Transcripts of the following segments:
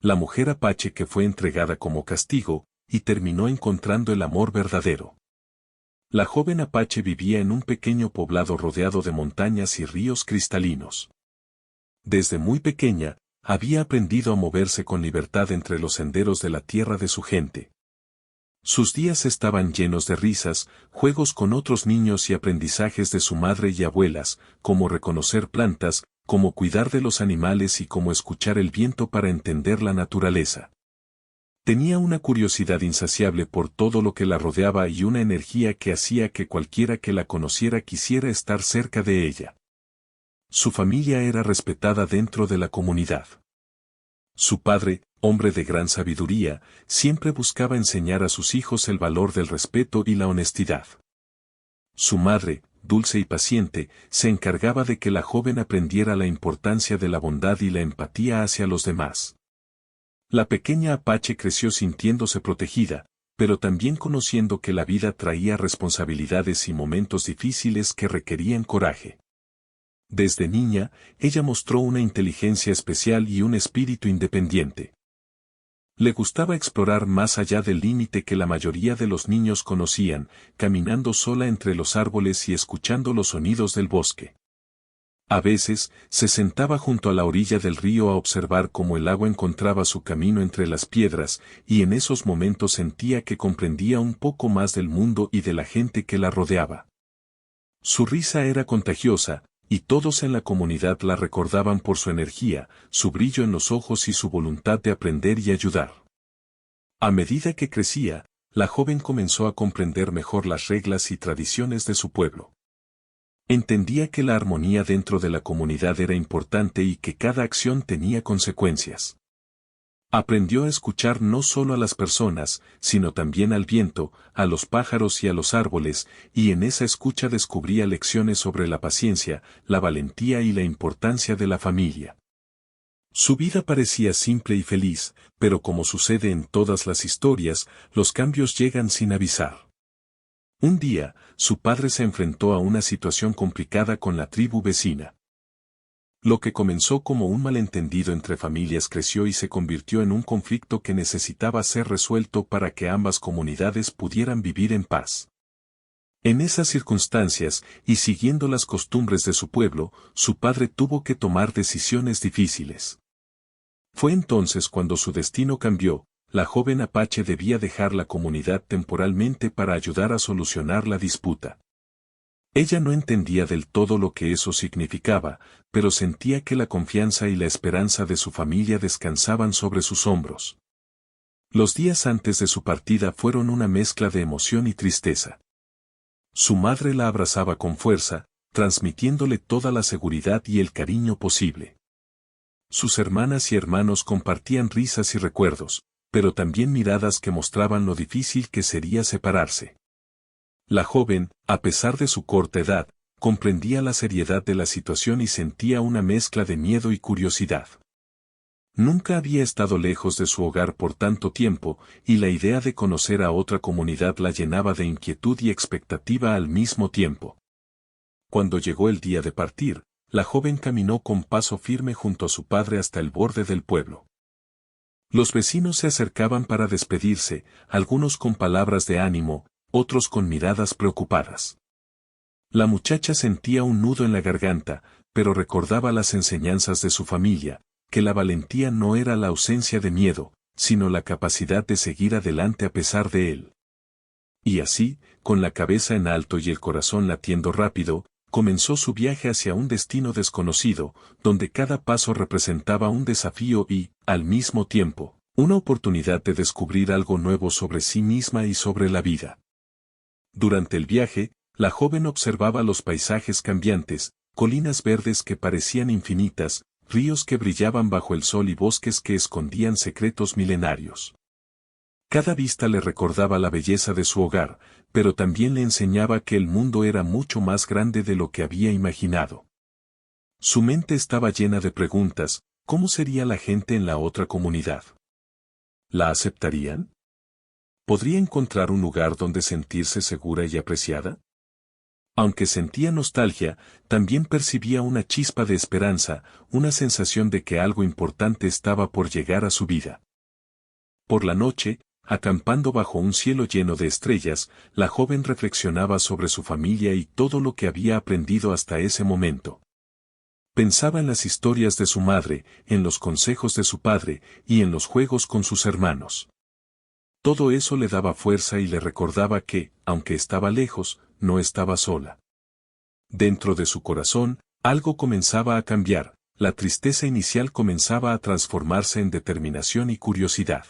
La mujer apache que fue entregada como castigo, y terminó encontrando el amor verdadero. La joven apache vivía en un pequeño poblado rodeado de montañas y ríos cristalinos. Desde muy pequeña, había aprendido a moverse con libertad entre los senderos de la tierra de su gente. Sus días estaban llenos de risas, juegos con otros niños y aprendizajes de su madre y abuelas, como reconocer plantas, cómo cuidar de los animales y cómo escuchar el viento para entender la naturaleza. Tenía una curiosidad insaciable por todo lo que la rodeaba y una energía que hacía que cualquiera que la conociera quisiera estar cerca de ella. Su familia era respetada dentro de la comunidad. Su padre, hombre de gran sabiduría, siempre buscaba enseñar a sus hijos el valor del respeto y la honestidad. Su madre, dulce y paciente, se encargaba de que la joven aprendiera la importancia de la bondad y la empatía hacia los demás. La pequeña apache creció sintiéndose protegida, pero también conociendo que la vida traía responsabilidades y momentos difíciles que requerían coraje. Desde niña, ella mostró una inteligencia especial y un espíritu independiente. Le gustaba explorar más allá del límite que la mayoría de los niños conocían, caminando sola entre los árboles y escuchando los sonidos del bosque. A veces, se sentaba junto a la orilla del río a observar cómo el agua encontraba su camino entre las piedras, y en esos momentos sentía que comprendía un poco más del mundo y de la gente que la rodeaba. Su risa era contagiosa, y todos en la comunidad la recordaban por su energía, su brillo en los ojos y su voluntad de aprender y ayudar. A medida que crecía, la joven comenzó a comprender mejor las reglas y tradiciones de su pueblo. Entendía que la armonía dentro de la comunidad era importante y que cada acción tenía consecuencias. Aprendió a escuchar no solo a las personas, sino también al viento, a los pájaros y a los árboles, y en esa escucha descubría lecciones sobre la paciencia, la valentía y la importancia de la familia. Su vida parecía simple y feliz, pero como sucede en todas las historias, los cambios llegan sin avisar. Un día, su padre se enfrentó a una situación complicada con la tribu vecina. Lo que comenzó como un malentendido entre familias creció y se convirtió en un conflicto que necesitaba ser resuelto para que ambas comunidades pudieran vivir en paz. En esas circunstancias, y siguiendo las costumbres de su pueblo, su padre tuvo que tomar decisiones difíciles. Fue entonces cuando su destino cambió. La joven apache debía dejar la comunidad temporalmente para ayudar a solucionar la disputa. Ella no entendía del todo lo que eso significaba, pero sentía que la confianza y la esperanza de su familia descansaban sobre sus hombros. Los días antes de su partida fueron una mezcla de emoción y tristeza. Su madre la abrazaba con fuerza, transmitiéndole toda la seguridad y el cariño posible. Sus hermanas y hermanos compartían risas y recuerdos, pero también miradas que mostraban lo difícil que sería separarse. La joven, a pesar de su corta edad, comprendía la seriedad de la situación y sentía una mezcla de miedo y curiosidad. Nunca había estado lejos de su hogar por tanto tiempo, y la idea de conocer a otra comunidad la llenaba de inquietud y expectativa al mismo tiempo. Cuando llegó el día de partir, la joven caminó con paso firme junto a su padre hasta el borde del pueblo. Los vecinos se acercaban para despedirse, algunos con palabras de ánimo, otros con miradas preocupadas. La muchacha sentía un nudo en la garganta, pero recordaba las enseñanzas de su familia, que la valentía no era la ausencia de miedo, sino la capacidad de seguir adelante a pesar de él. Y así, con la cabeza en alto y el corazón latiendo rápido, comenzó su viaje hacia un destino desconocido, donde cada paso representaba un desafío y, al mismo tiempo, una oportunidad de descubrir algo nuevo sobre sí misma y sobre la vida. Durante el viaje, la joven observaba los paisajes cambiantes, colinas verdes que parecían infinitas, ríos que brillaban bajo el sol y bosques que escondían secretos milenarios. Cada vista le recordaba la belleza de su hogar, pero también le enseñaba que el mundo era mucho más grande de lo que había imaginado. Su mente estaba llena de preguntas: ¿cómo sería la gente en la otra comunidad? ¿La aceptarían? ¿Podría encontrar un lugar donde sentirse segura y apreciada? Aunque sentía nostalgia, también percibía una chispa de esperanza, una sensación de que algo importante estaba por llegar a su vida. Por la noche, acampando bajo un cielo lleno de estrellas, la joven reflexionaba sobre su familia y todo lo que había aprendido hasta ese momento. Pensaba en las historias de su madre, en los consejos de su padre, y en los juegos con sus hermanos. Todo eso le daba fuerza y le recordaba que, aunque estaba lejos, no estaba sola. Dentro de su corazón, algo comenzaba a cambiar, la tristeza inicial comenzaba a transformarse en determinación y curiosidad.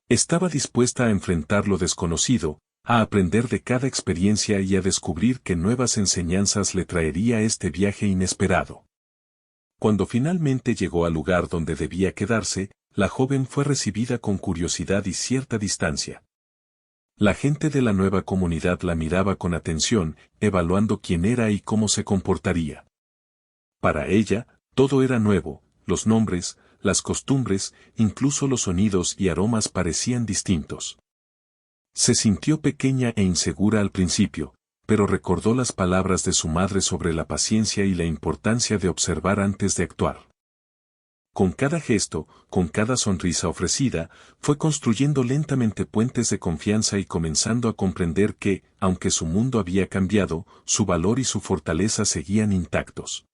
Estaba dispuesta a enfrentar lo desconocido, a aprender de cada experiencia y a descubrir qué nuevas enseñanzas le traería este viaje inesperado. Cuando finalmente llegó al lugar donde debía quedarse, la joven fue recibida con curiosidad y cierta distancia. La gente de la nueva comunidad la miraba con atención, evaluando quién era y cómo se comportaría. Para ella, todo era nuevo, los nombres, las costumbres, incluso los sonidos y aromas parecían distintos. Se sintió pequeña e insegura al principio, pero recordó las palabras de su madre sobre la paciencia y la importancia de observar antes de actuar. Con cada gesto, con cada sonrisa ofrecida, fue construyendo lentamente puentes de confianza y comenzando a comprender que, aunque su mundo había cambiado, su valor y su fortaleza seguían intactos.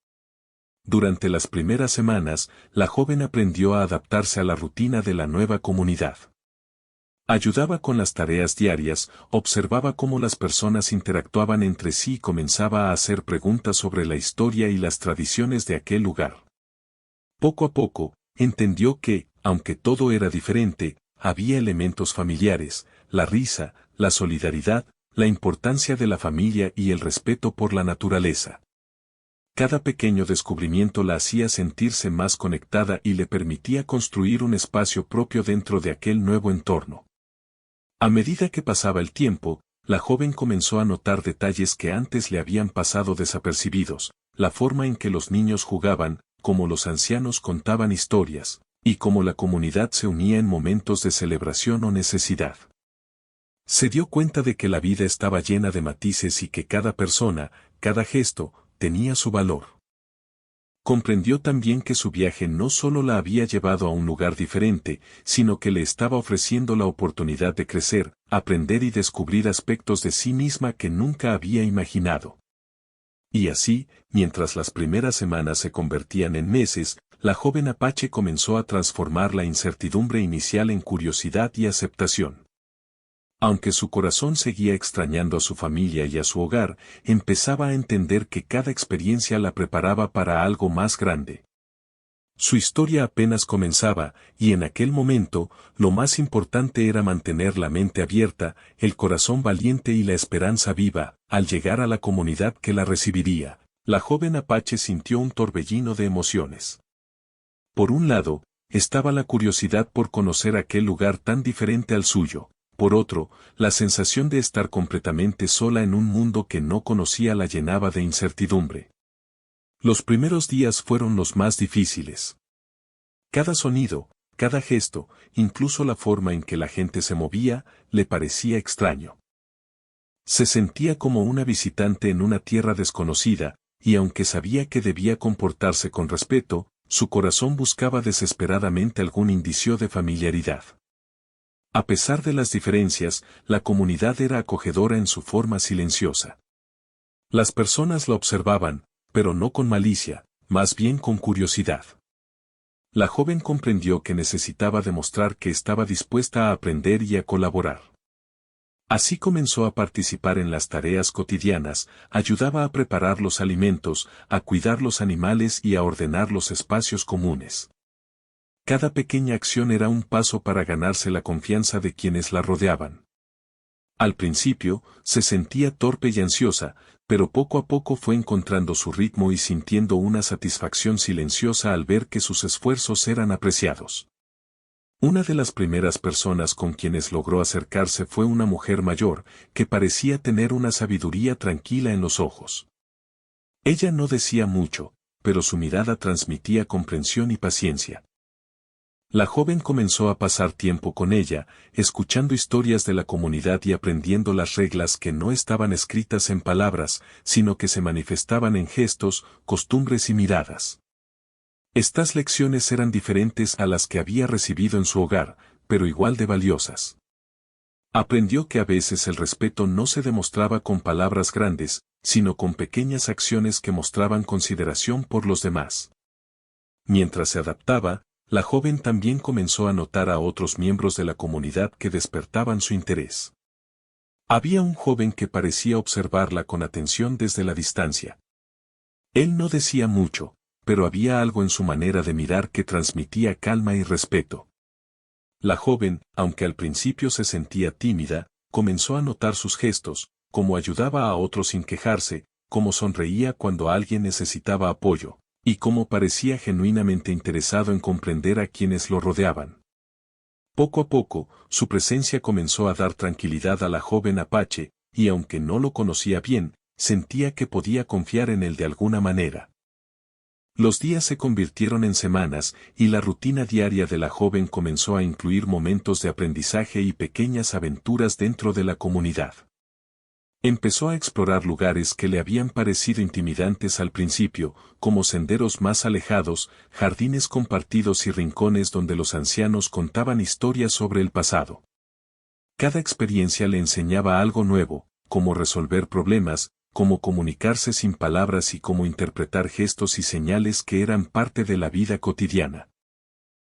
Durante las primeras semanas, la joven aprendió a adaptarse a la rutina de la nueva comunidad. Ayudaba con las tareas diarias, observaba cómo las personas interactuaban entre sí y comenzaba a hacer preguntas sobre la historia y las tradiciones de aquel lugar. Poco a poco, entendió que, aunque todo era diferente, había elementos familiares, la risa, la solidaridad, la importancia de la familia y el respeto por la naturaleza. Cada pequeño descubrimiento la hacía sentirse más conectada y le permitía construir un espacio propio dentro de aquel nuevo entorno. A medida que pasaba el tiempo, la joven comenzó a notar detalles que antes le habían pasado desapercibidos, la forma en que los niños jugaban, cómo los ancianos contaban historias, y cómo la comunidad se unía en momentos de celebración o necesidad. Se dio cuenta de que la vida estaba llena de matices y que cada persona, cada gesto, tenía su valor. Comprendió también que su viaje no solo la había llevado a un lugar diferente, sino que le estaba ofreciendo la oportunidad de crecer, aprender y descubrir aspectos de sí misma que nunca había imaginado. Y así, mientras las primeras semanas se convertían en meses, la joven apache comenzó a transformar la incertidumbre inicial en curiosidad y aceptación. Aunque su corazón seguía extrañando a su familia y a su hogar, empezaba a entender que cada experiencia la preparaba para algo más grande. Su historia apenas comenzaba, y en aquel momento, lo más importante era mantener la mente abierta, el corazón valiente y la esperanza viva. Al llegar a la comunidad que la recibiría, la joven apache sintió un torbellino de emociones. Por un lado, estaba la curiosidad por conocer aquel lugar tan diferente al suyo. Por otro, la sensación de estar completamente sola en un mundo que no conocía la llenaba de incertidumbre. Los primeros días fueron los más difíciles. Cada sonido, cada gesto, incluso la forma en que la gente se movía, le parecía extraño. Se sentía como una visitante en una tierra desconocida, y aunque sabía que debía comportarse con respeto, su corazón buscaba desesperadamente algún indicio de familiaridad. A pesar de las diferencias, la comunidad era acogedora en su forma silenciosa. Las personas la observaban, pero no con malicia, más bien con curiosidad. La joven comprendió que necesitaba demostrar que estaba dispuesta a aprender y a colaborar. Así comenzó a participar en las tareas cotidianas, ayudaba a preparar los alimentos, a cuidar los animales y a ordenar los espacios comunes. Cada pequeña acción era un paso para ganarse la confianza de quienes la rodeaban. Al principio, se sentía torpe y ansiosa, pero poco a poco fue encontrando su ritmo y sintiendo una satisfacción silenciosa al ver que sus esfuerzos eran apreciados. Una de las primeras personas con quienes logró acercarse fue una mujer mayor, que parecía tener una sabiduría tranquila en los ojos. Ella no decía mucho, pero su mirada transmitía comprensión y paciencia. La joven comenzó a pasar tiempo con ella, escuchando historias de la comunidad y aprendiendo las reglas que no estaban escritas en palabras, sino que se manifestaban en gestos, costumbres y miradas. Estas lecciones eran diferentes a las que había recibido en su hogar, pero igual de valiosas. Aprendió que a veces el respeto no se demostraba con palabras grandes, sino con pequeñas acciones que mostraban consideración por los demás. Mientras se adaptaba, la joven también comenzó a notar a otros miembros de la comunidad que despertaban su interés. Había un joven que parecía observarla con atención desde la distancia. Él no decía mucho, pero había algo en su manera de mirar que transmitía calma y respeto. La joven, aunque al principio se sentía tímida, comenzó a notar sus gestos, cómo ayudaba a otros sin quejarse, cómo sonreía cuando alguien necesitaba apoyo, y cómo parecía genuinamente interesado en comprender a quienes lo rodeaban. Poco a poco, su presencia comenzó a dar tranquilidad a la joven apache, y aunque no lo conocía bien, sentía que podía confiar en él de alguna manera. Los días se convirtieron en semanas, y la rutina diaria de la joven comenzó a incluir momentos de aprendizaje y pequeñas aventuras dentro de la comunidad. Empezó a explorar lugares que le habían parecido intimidantes al principio, como senderos más alejados, jardines compartidos y rincones donde los ancianos contaban historias sobre el pasado. Cada experiencia le enseñaba algo nuevo, cómo resolver problemas, cómo comunicarse sin palabras y cómo interpretar gestos y señales que eran parte de la vida cotidiana.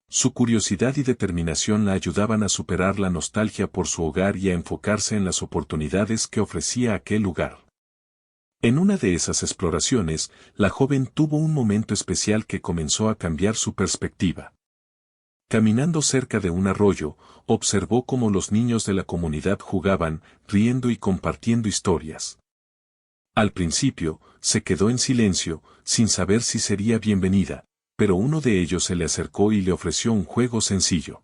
Su curiosidad y determinación la ayudaban a superar la nostalgia por su hogar y a enfocarse en las oportunidades que ofrecía aquel lugar. En una de esas exploraciones, la joven tuvo un momento especial que comenzó a cambiar su perspectiva. Caminando cerca de un arroyo, observó cómo los niños de la comunidad jugaban, riendo y compartiendo historias. Al principio, se quedó en silencio, sin saber si sería bienvenida, pero uno de ellos se le acercó y le ofreció un juego sencillo.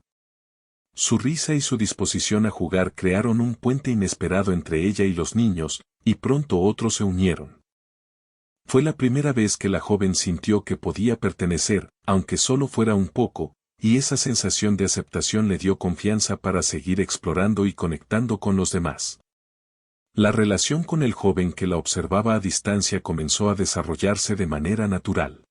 Su risa y su disposición a jugar crearon un puente inesperado entre ella y los niños, y pronto otros se unieron. Fue la primera vez que la joven sintió que podía pertenecer, aunque solo fuera un poco, y esa sensación de aceptación le dio confianza para seguir explorando y conectando con los demás. La relación con el joven que la observaba a distancia comenzó a desarrollarse de manera natural.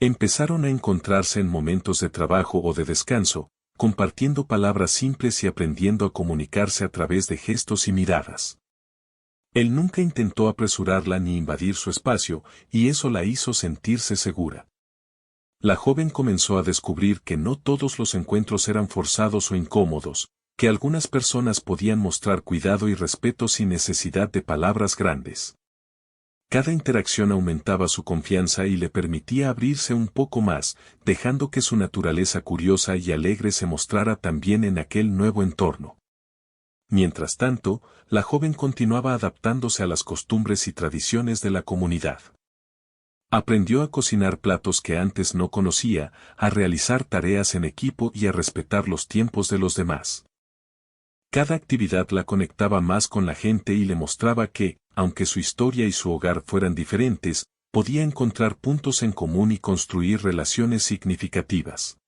Empezaron a encontrarse en momentos de trabajo o de descanso, compartiendo palabras simples y aprendiendo a comunicarse a través de gestos y miradas. Él nunca intentó apresurarla ni invadir su espacio, y eso la hizo sentirse segura. La joven comenzó a descubrir que no todos los encuentros eran forzados o incómodos, que algunas personas podían mostrar cuidado y respeto sin necesidad de palabras grandes. Cada interacción aumentaba su confianza y le permitía abrirse un poco más, dejando que su naturaleza curiosa y alegre se mostrara también en aquel nuevo entorno. Mientras tanto, la joven continuaba adaptándose a las costumbres y tradiciones de la comunidad. Aprendió a cocinar platos que antes no conocía, a realizar tareas en equipo y a respetar los tiempos de los demás. Cada actividad la conectaba más con la gente y le mostraba que, aunque su historia y su hogar fueran diferentes, podía encontrar puntos en común y construir relaciones significativas.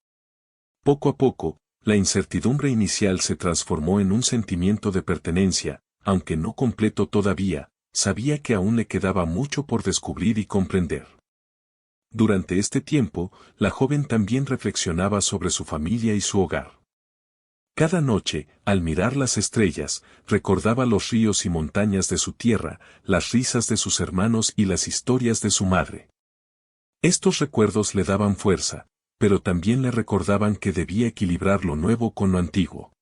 Poco a poco, la incertidumbre inicial se transformó en un sentimiento de pertenencia, aunque no completo todavía, sabía que aún le quedaba mucho por descubrir y comprender. Durante este tiempo, la joven también reflexionaba sobre su familia y su hogar. Cada noche, al mirar las estrellas, recordaba los ríos y montañas de su tierra, las risas de sus hermanos y las historias de su madre. Estos recuerdos le daban fuerza, pero también le recordaban que debía equilibrar lo nuevo con lo antiguo.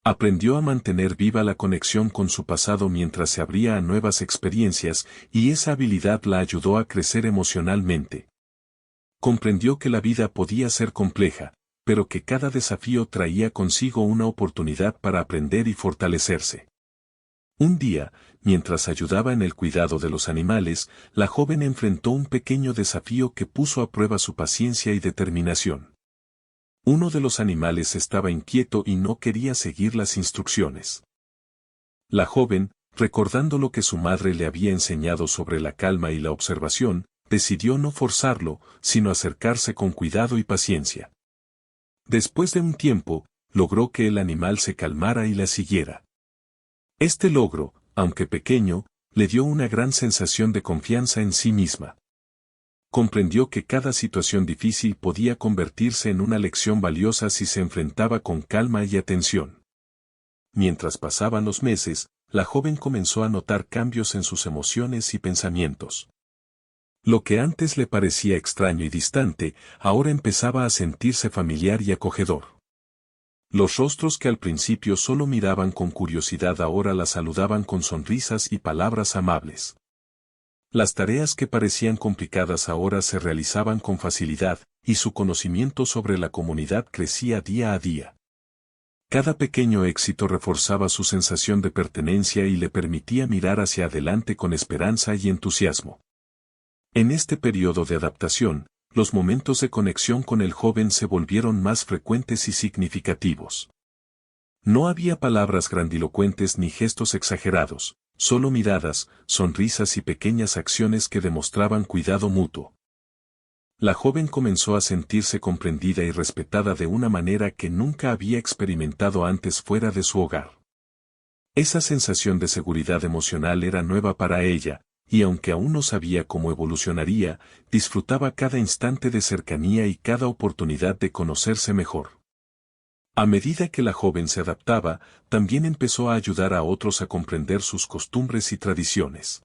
Aprendió a mantener viva la conexión con su pasado mientras se abría a nuevas experiencias, y esa habilidad la ayudó a crecer emocionalmente. Comprendió que la vida podía ser compleja, pero que cada desafío traía consigo una oportunidad para aprender y fortalecerse. Un día, mientras ayudaba en el cuidado de los animales, la joven enfrentó un pequeño desafío que puso a prueba su paciencia y determinación. Uno de los animales estaba inquieto y no quería seguir las instrucciones. La joven, recordando lo que su madre le había enseñado sobre la calma y la observación, decidió no forzarlo, sino acercarse con cuidado y paciencia. Después de un tiempo, logró que el animal se calmara y la siguiera. Este logro, aunque pequeño, le dio una gran sensación de confianza en sí misma. Comprendió que cada situación difícil podía convertirse en una lección valiosa si se enfrentaba con calma y atención. Mientras pasaban los meses, la joven comenzó a notar cambios en sus emociones y pensamientos. Lo que antes le parecía extraño y distante, ahora empezaba a sentirse familiar y acogedor. Los rostros que al principio solo miraban con curiosidad ahora la saludaban con sonrisas y palabras amables. Las tareas que parecían complicadas ahora se realizaban con facilidad, y su conocimiento sobre la comunidad crecía día a día. Cada pequeño éxito reforzaba su sensación de pertenencia y le permitía mirar hacia adelante con esperanza y entusiasmo. En este periodo de adaptación, los momentos de conexión con el joven se volvieron más frecuentes y significativos. No había palabras grandilocuentes ni gestos exagerados, solo miradas, sonrisas y pequeñas acciones que demostraban cuidado mutuo. La joven comenzó a sentirse comprendida y respetada de una manera que nunca había experimentado antes fuera de su hogar. Esa sensación de seguridad emocional era nueva para ella, y aunque aún no sabía cómo evolucionaría, disfrutaba cada instante de cercanía y cada oportunidad de conocerse mejor. A medida que la joven se adaptaba, también empezó a ayudar a otros a comprender sus costumbres y tradiciones.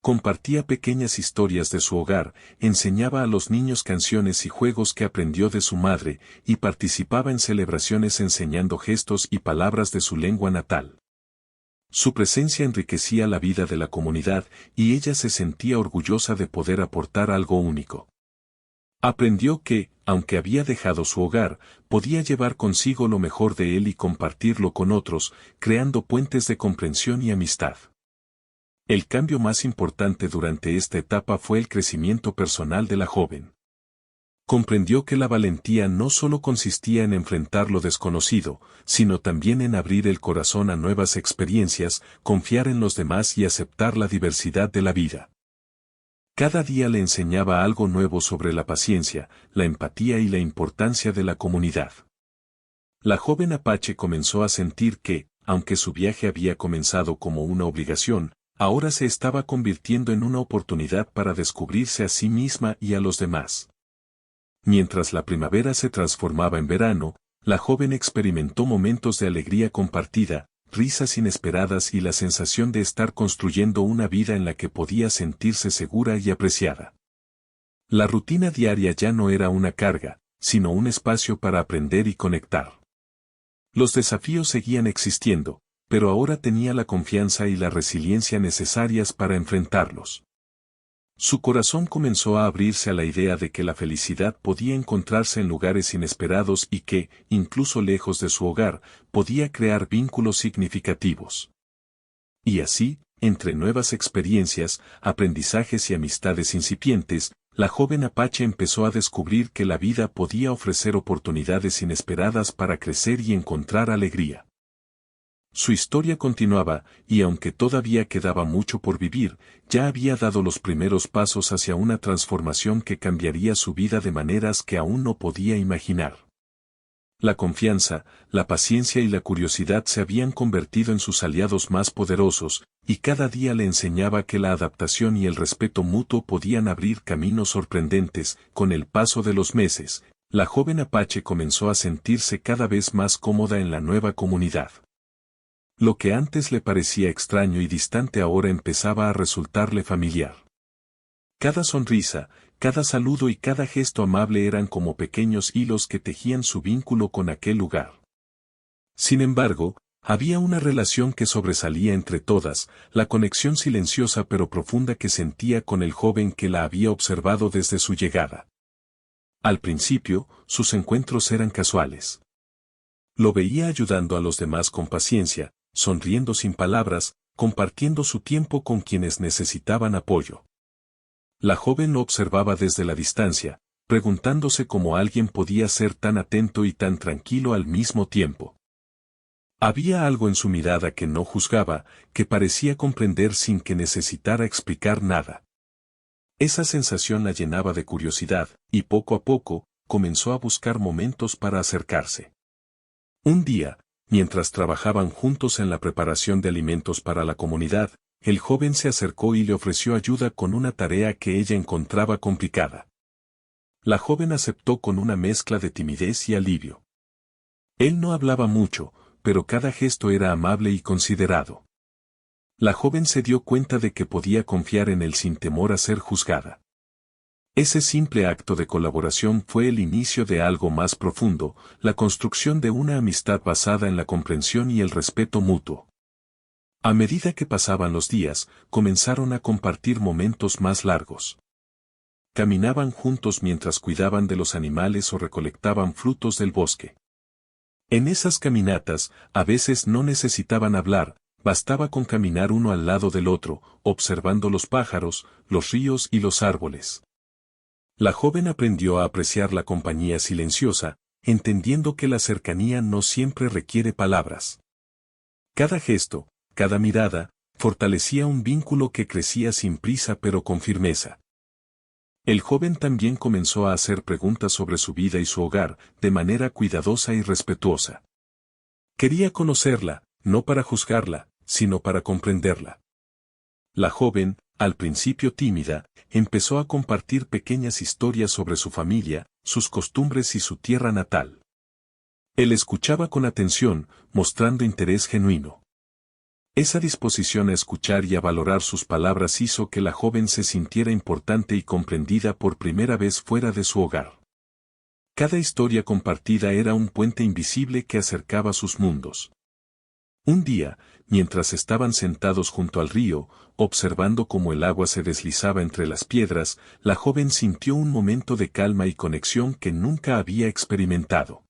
Compartía pequeñas historias de su hogar, enseñaba a los niños canciones y juegos que aprendió de su madre, y participaba en celebraciones enseñando gestos y palabras de su lengua natal. Su presencia enriquecía la vida de la comunidad, y ella se sentía orgullosa de poder aportar algo único. Aprendió que, aunque había dejado su hogar, podía llevar consigo lo mejor de él y compartirlo con otros, creando puentes de comprensión y amistad. El cambio más importante durante esta etapa fue el crecimiento personal de la joven. Comprendió que la valentía no solo consistía en enfrentar lo desconocido, sino también en abrir el corazón a nuevas experiencias, confiar en los demás y aceptar la diversidad de la vida. Cada día le enseñaba algo nuevo sobre la paciencia, la empatía y la importancia de la comunidad. La joven apache comenzó a sentir que, aunque su viaje había comenzado como una obligación, ahora se estaba convirtiendo en una oportunidad para descubrirse a sí misma y a los demás. Mientras la primavera se transformaba en verano, la joven experimentó momentos de alegría compartida, risas inesperadas y la sensación de estar construyendo una vida en la que podía sentirse segura y apreciada. La rutina diaria ya no era una carga, sino un espacio para aprender y conectar. Los desafíos seguían existiendo, pero ahora tenía la confianza y la resiliencia necesarias para enfrentarlos. Su corazón comenzó a abrirse a la idea de que la felicidad podía encontrarse en lugares inesperados y que, incluso lejos de su hogar, podía crear vínculos significativos. Y así, entre nuevas experiencias, aprendizajes y amistades incipientes, la joven apache empezó a descubrir que la vida podía ofrecer oportunidades inesperadas para crecer y encontrar alegría. Su historia continuaba, y aunque todavía quedaba mucho por vivir, ya había dado los primeros pasos hacia una transformación que cambiaría su vida de maneras que aún no podía imaginar. La confianza, la paciencia y la curiosidad se habían convertido en sus aliados más poderosos, y cada día le enseñaba que la adaptación y el respeto mutuo podían abrir caminos sorprendentes. Con el paso de los meses, la joven apache comenzó a sentirse cada vez más cómoda en la nueva comunidad. Lo que antes le parecía extraño y distante ahora empezaba a resultarle familiar. Cada sonrisa, cada saludo y cada gesto amable eran como pequeños hilos que tejían su vínculo con aquel lugar. Sin embargo, había una relación que sobresalía entre todas, la conexión silenciosa pero profunda que sentía con el joven que la había observado desde su llegada. Al principio, sus encuentros eran casuales. Lo veía ayudando a los demás con paciencia, sonriendo sin palabras, compartiendo su tiempo con quienes necesitaban apoyo. La joven lo observaba desde la distancia, preguntándose cómo alguien podía ser tan atento y tan tranquilo al mismo tiempo. Había algo en su mirada que no juzgaba, que parecía comprender sin que necesitara explicar nada. Esa sensación la llenaba de curiosidad, y poco a poco, comenzó a buscar momentos para acercarse. Un día, mientras trabajaban juntos en la preparación de alimentos para la comunidad, el joven se acercó y le ofreció ayuda con una tarea que ella encontraba complicada. La joven aceptó con una mezcla de timidez y alivio. Él no hablaba mucho, pero cada gesto era amable y considerado. La joven se dio cuenta de que podía confiar en él sin temor a ser juzgada. Ese simple acto de colaboración fue el inicio de algo más profundo, la construcción de una amistad basada en la comprensión y el respeto mutuo. A medida que pasaban los días, comenzaron a compartir momentos más largos. Caminaban juntos mientras cuidaban de los animales o recolectaban frutos del bosque. En esas caminatas, a veces no necesitaban hablar, bastaba con caminar uno al lado del otro, observando los pájaros, los ríos y los árboles. La joven aprendió a apreciar la compañía silenciosa, entendiendo que la cercanía no siempre requiere palabras. Cada gesto, cada mirada, fortalecía un vínculo que crecía sin prisa pero con firmeza. El joven también comenzó a hacer preguntas sobre su vida y su hogar, de manera cuidadosa y respetuosa. Quería conocerla, no para juzgarla, sino para comprenderla. La joven, al principio tímida, empezó a compartir pequeñas historias sobre su familia, sus costumbres y su tierra natal. Él escuchaba con atención, mostrando interés genuino. Esa disposición a escuchar y a valorar sus palabras hizo que la joven se sintiera importante y comprendida por primera vez fuera de su hogar. Cada historia compartida era un puente invisible que acercaba sus mundos. Un día, mientras estaban sentados junto al río, observando cómo el agua se deslizaba entre las piedras, la joven sintió un momento de calma y conexión que nunca había experimentado.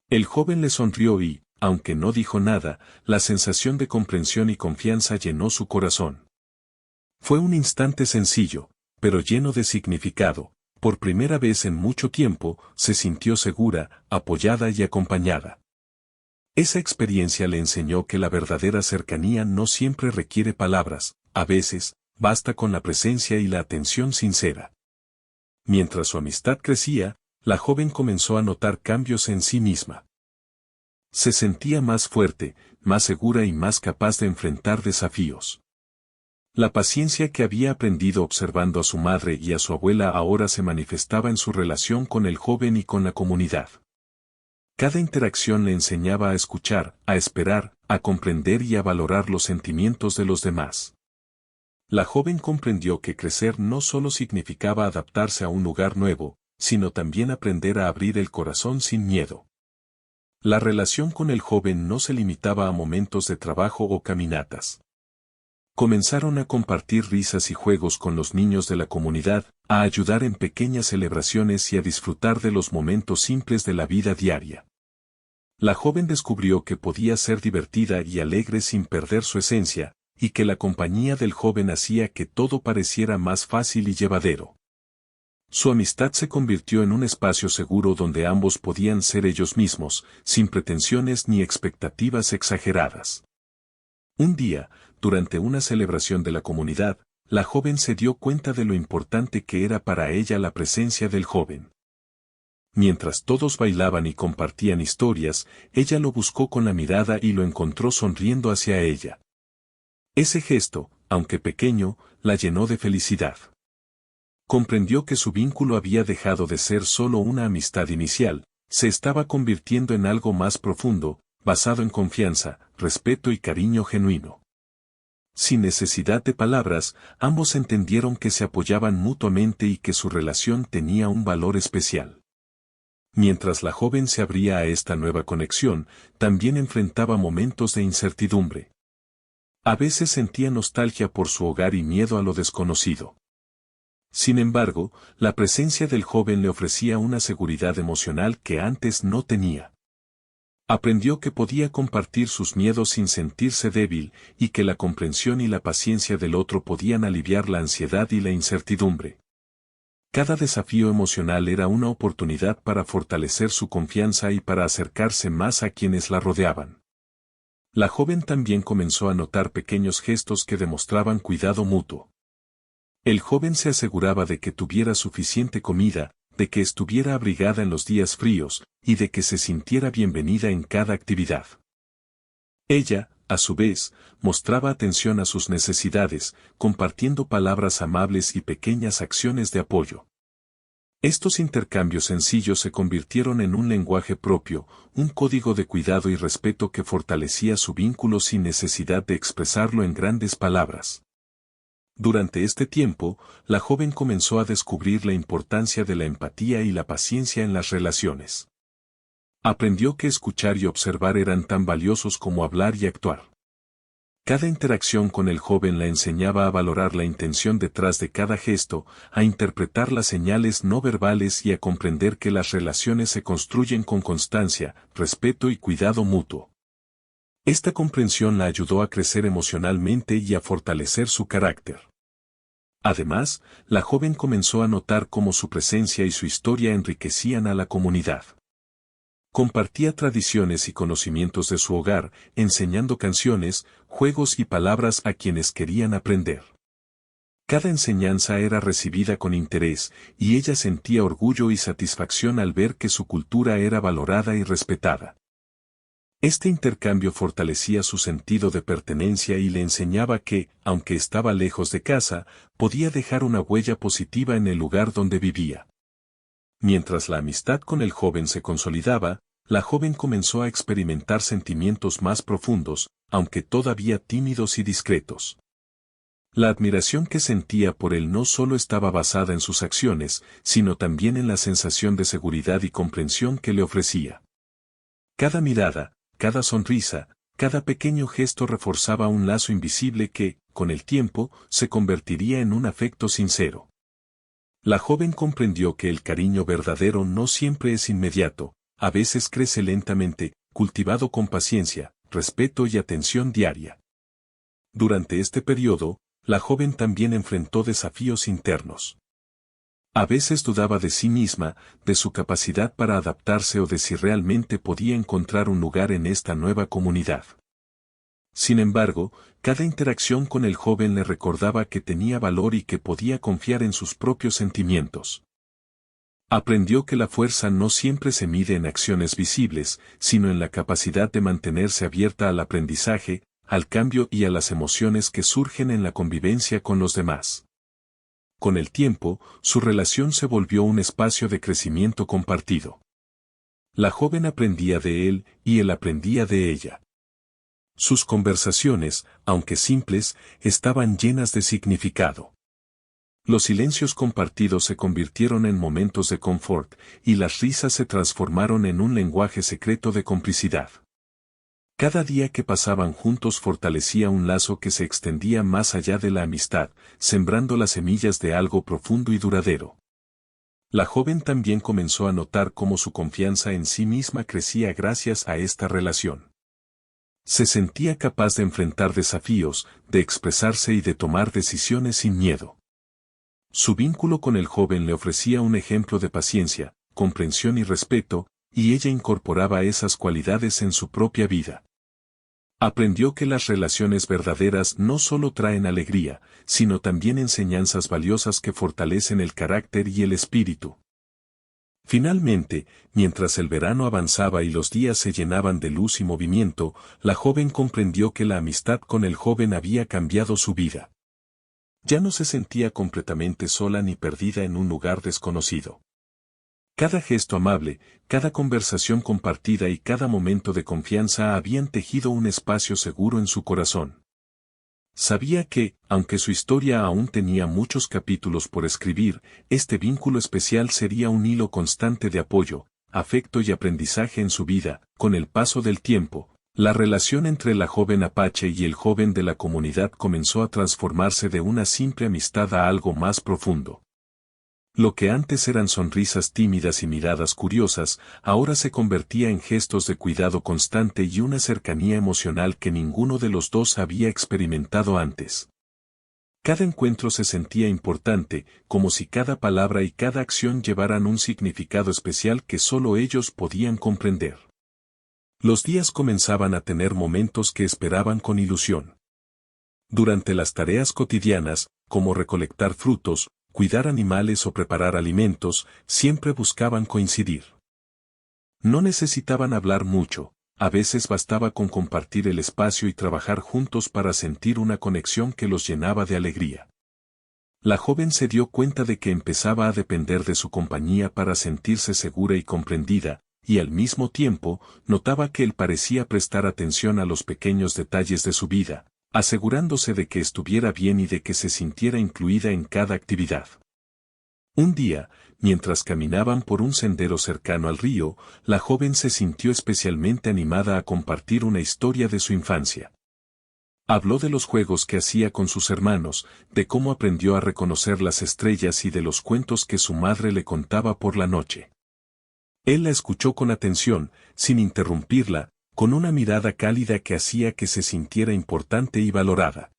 El joven le sonrió y, aunque no dijo nada, la sensación de comprensión y confianza llenó su corazón. Fue un instante sencillo, pero lleno de significado. Por primera vez en mucho tiempo, se sintió segura, apoyada y acompañada. Esa experiencia le enseñó que la verdadera cercanía no siempre requiere palabras, a veces, basta con la presencia y la atención sincera. Mientras su amistad crecía, la joven comenzó a notar cambios en sí misma. Se sentía más fuerte, más segura y más capaz de enfrentar desafíos. La paciencia que había aprendido observando a su madre y a su abuela ahora se manifestaba en su relación con el joven y con la comunidad. Cada interacción le enseñaba a escuchar, a esperar, a comprender y a valorar los sentimientos de los demás. La joven comprendió que crecer no solo significaba adaptarse a un lugar nuevo, sino también aprender a abrir el corazón sin miedo. La relación con el joven no se limitaba a momentos de trabajo o caminatas. Comenzaron a compartir risas y juegos con los niños de la comunidad, a ayudar en pequeñas celebraciones y a disfrutar de los momentos simples de la vida diaria. La joven descubrió que podía ser divertida y alegre sin perder su esencia, y que la compañía del joven hacía que todo pareciera más fácil y llevadero. Su amistad se convirtió en un espacio seguro donde ambos podían ser ellos mismos, sin pretensiones ni expectativas exageradas. Un día, durante una celebración de la comunidad, la joven se dio cuenta de lo importante que era para ella la presencia del joven. Mientras todos bailaban y compartían historias, ella lo buscó con la mirada y lo encontró sonriendo hacia ella. Ese gesto, aunque pequeño, la llenó de felicidad. Comprendió que su vínculo había dejado de ser solo una amistad inicial, se estaba convirtiendo en algo más profundo, basado en confianza, respeto y cariño genuino. Sin necesidad de palabras, ambos entendieron que se apoyaban mutuamente y que su relación tenía un valor especial. Mientras la joven se abría a esta nueva conexión, también enfrentaba momentos de incertidumbre. A veces sentía nostalgia por su hogar y miedo a lo desconocido. Sin embargo, la presencia del joven le ofrecía una seguridad emocional que antes no tenía. Aprendió que podía compartir sus miedos sin sentirse débil y que la comprensión y la paciencia del otro podían aliviar la ansiedad y la incertidumbre. Cada desafío emocional era una oportunidad para fortalecer su confianza y para acercarse más a quienes la rodeaban. La joven también comenzó a notar pequeños gestos que demostraban cuidado mutuo. El joven se aseguraba de que tuviera suficiente comida, de que estuviera abrigada en los días fríos, y de que se sintiera bienvenida en cada actividad. Ella, a su vez, mostraba atención a sus necesidades, compartiendo palabras amables y pequeñas acciones de apoyo. Estos intercambios sencillos se convirtieron en un lenguaje propio, un código de cuidado y respeto que fortalecía su vínculo sin necesidad de expresarlo en grandes palabras. Durante este tiempo, la joven comenzó a descubrir la importancia de la empatía y la paciencia en las relaciones. Aprendió que escuchar y observar eran tan valiosos como hablar y actuar. Cada interacción con el joven la enseñaba a valorar la intención detrás de cada gesto, a interpretar las señales no verbales y a comprender que las relaciones se construyen con constancia, respeto y cuidado mutuo. Esta comprensión la ayudó a crecer emocionalmente y a fortalecer su carácter. Además, la joven comenzó a notar cómo su presencia y su historia enriquecían a la comunidad. Compartía tradiciones y conocimientos de su hogar, enseñando canciones, juegos y palabras a quienes querían aprender. Cada enseñanza era recibida con interés, y ella sentía orgullo y satisfacción al ver que su cultura era valorada y respetada. Este intercambio fortalecía su sentido de pertenencia y le enseñaba que, aunque estaba lejos de casa, podía dejar una huella positiva en el lugar donde vivía. Mientras la amistad con el joven se consolidaba, la joven comenzó a experimentar sentimientos más profundos, aunque todavía tímidos y discretos. La admiración que sentía por él no solo estaba basada en sus acciones, sino también en la sensación de seguridad y comprensión que le ofrecía. Cada mirada, cada sonrisa, cada pequeño gesto reforzaba un lazo invisible que, con el tiempo, se convertiría en un afecto sincero. La joven comprendió que el cariño verdadero no siempre es inmediato, a veces crece lentamente, cultivado con paciencia, respeto y atención diaria. Durante este periodo, la joven también enfrentó desafíos internos. A veces dudaba de sí misma, de su capacidad para adaptarse o de si realmente podía encontrar un lugar en esta nueva comunidad. Sin embargo, cada interacción con el joven le recordaba que tenía valor y que podía confiar en sus propios sentimientos. Aprendió que la fuerza no siempre se mide en acciones visibles, sino en la capacidad de mantenerse abierta al aprendizaje, al cambio y a las emociones que surgen en la convivencia con los demás. Con el tiempo, su relación se volvió un espacio de crecimiento compartido. La joven aprendía de él y él aprendía de ella. Sus conversaciones, aunque simples, estaban llenas de significado. Los silencios compartidos se convirtieron en momentos de confort, y las risas se transformaron en un lenguaje secreto de complicidad. Cada día que pasaban juntos fortalecía un lazo que se extendía más allá de la amistad, sembrando las semillas de algo profundo y duradero. La joven también comenzó a notar cómo su confianza en sí misma crecía gracias a esta relación. Se sentía capaz de enfrentar desafíos, de expresarse y de tomar decisiones sin miedo. Su vínculo con el joven le ofrecía un ejemplo de paciencia, comprensión y respeto, y ella incorporaba esas cualidades en su propia vida. Aprendió que las relaciones verdaderas no solo traen alegría, sino también enseñanzas valiosas que fortalecen el carácter y el espíritu. Finalmente, mientras el verano avanzaba y los días se llenaban de luz y movimiento, la joven comprendió que la amistad con el joven había cambiado su vida. Ya no se sentía completamente sola ni perdida en un lugar desconocido. Cada gesto amable, cada conversación compartida y cada momento de confianza habían tejido un espacio seguro en su corazón. Sabía que, aunque su historia aún tenía muchos capítulos por escribir, este vínculo especial sería un hilo constante de apoyo, afecto y aprendizaje en su vida. Con el paso del tiempo, la relación entre la joven Apache y el joven de la comunidad comenzó a transformarse de una simple amistad a algo más profundo. Lo que antes eran sonrisas tímidas y miradas curiosas, ahora se convertía en gestos de cuidado constante y una cercanía emocional que ninguno de los dos había experimentado antes. Cada encuentro se sentía importante, como si cada palabra y cada acción llevaran un significado especial que solo ellos podían comprender. Los días comenzaban a tener momentos que esperaban con ilusión. Durante las tareas cotidianas, como recolectar frutos, cuidar animales o preparar alimentos, siempre buscaban coincidir. No necesitaban hablar mucho, a veces bastaba con compartir el espacio y trabajar juntos para sentir una conexión que los llenaba de alegría. La joven se dio cuenta de que empezaba a depender de su compañía para sentirse segura y comprendida, y al mismo tiempo, notaba que él parecía prestar atención a los pequeños detalles de su vida, asegurándose de que estuviera bien y de que se sintiera incluida en cada actividad. Un día, mientras caminaban por un sendero cercano al río, la joven se sintió especialmente animada a compartir una historia de su infancia. Habló de los juegos que hacía con sus hermanos, de cómo aprendió a reconocer las estrellas y de los cuentos que su madre le contaba por la noche. Él la escuchó con atención, sin interrumpirla, con una mirada cálida que hacía que se sintiera importante y valorada.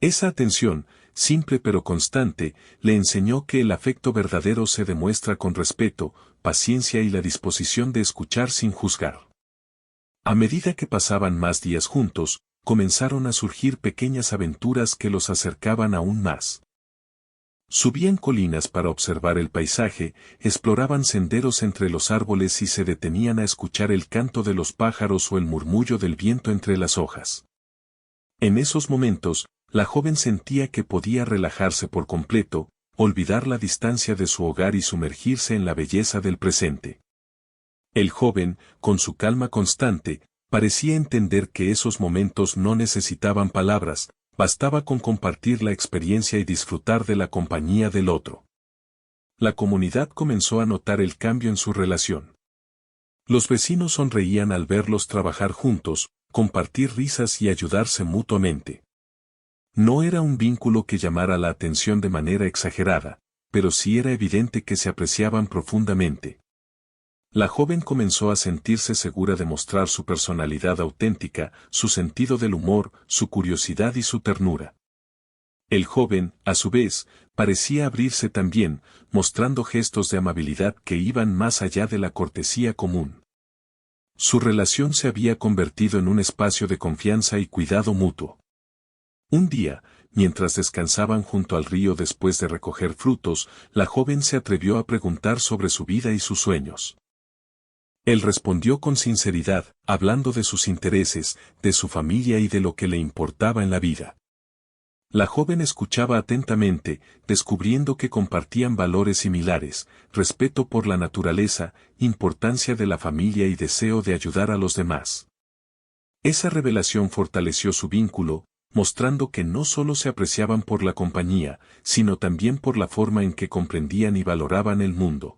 Esa atención, simple pero constante, le enseñó que el afecto verdadero se demuestra con respeto, paciencia y la disposición de escuchar sin juzgar. A medida que pasaban más días juntos, comenzaron a surgir pequeñas aventuras que los acercaban aún más. Subían colinas para observar el paisaje, exploraban senderos entre los árboles y se detenían a escuchar el canto de los pájaros o el murmullo del viento entre las hojas. En esos momentos, la joven sentía que podía relajarse por completo, olvidar la distancia de su hogar y sumergirse en la belleza del presente. El joven, con su calma constante, parecía entender que esos momentos no necesitaban palabras, bastaba con compartir la experiencia y disfrutar de la compañía del otro. La comunidad comenzó a notar el cambio en su relación. Los vecinos sonreían al verlos trabajar juntos, compartir risas y ayudarse mutuamente. No era un vínculo que llamara la atención de manera exagerada, pero sí era evidente que se apreciaban profundamente. La joven comenzó a sentirse segura de mostrar su personalidad auténtica, su sentido del humor, su curiosidad y su ternura. El joven, a su vez, parecía abrirse también, mostrando gestos de amabilidad que iban más allá de la cortesía común. Su relación se había convertido en un espacio de confianza y cuidado mutuo. Un día, mientras descansaban junto al río después de recoger frutos, la joven se atrevió a preguntar sobre su vida y sus sueños. Él respondió con sinceridad, hablando de sus intereses, de su familia y de lo que le importaba en la vida. La joven escuchaba atentamente, descubriendo que compartían valores similares, respeto por la naturaleza, importancia de la familia y deseo de ayudar a los demás. Esa revelación fortaleció su vínculo, mostrando que no solo se apreciaban por la compañía, sino también por la forma en que comprendían y valoraban el mundo.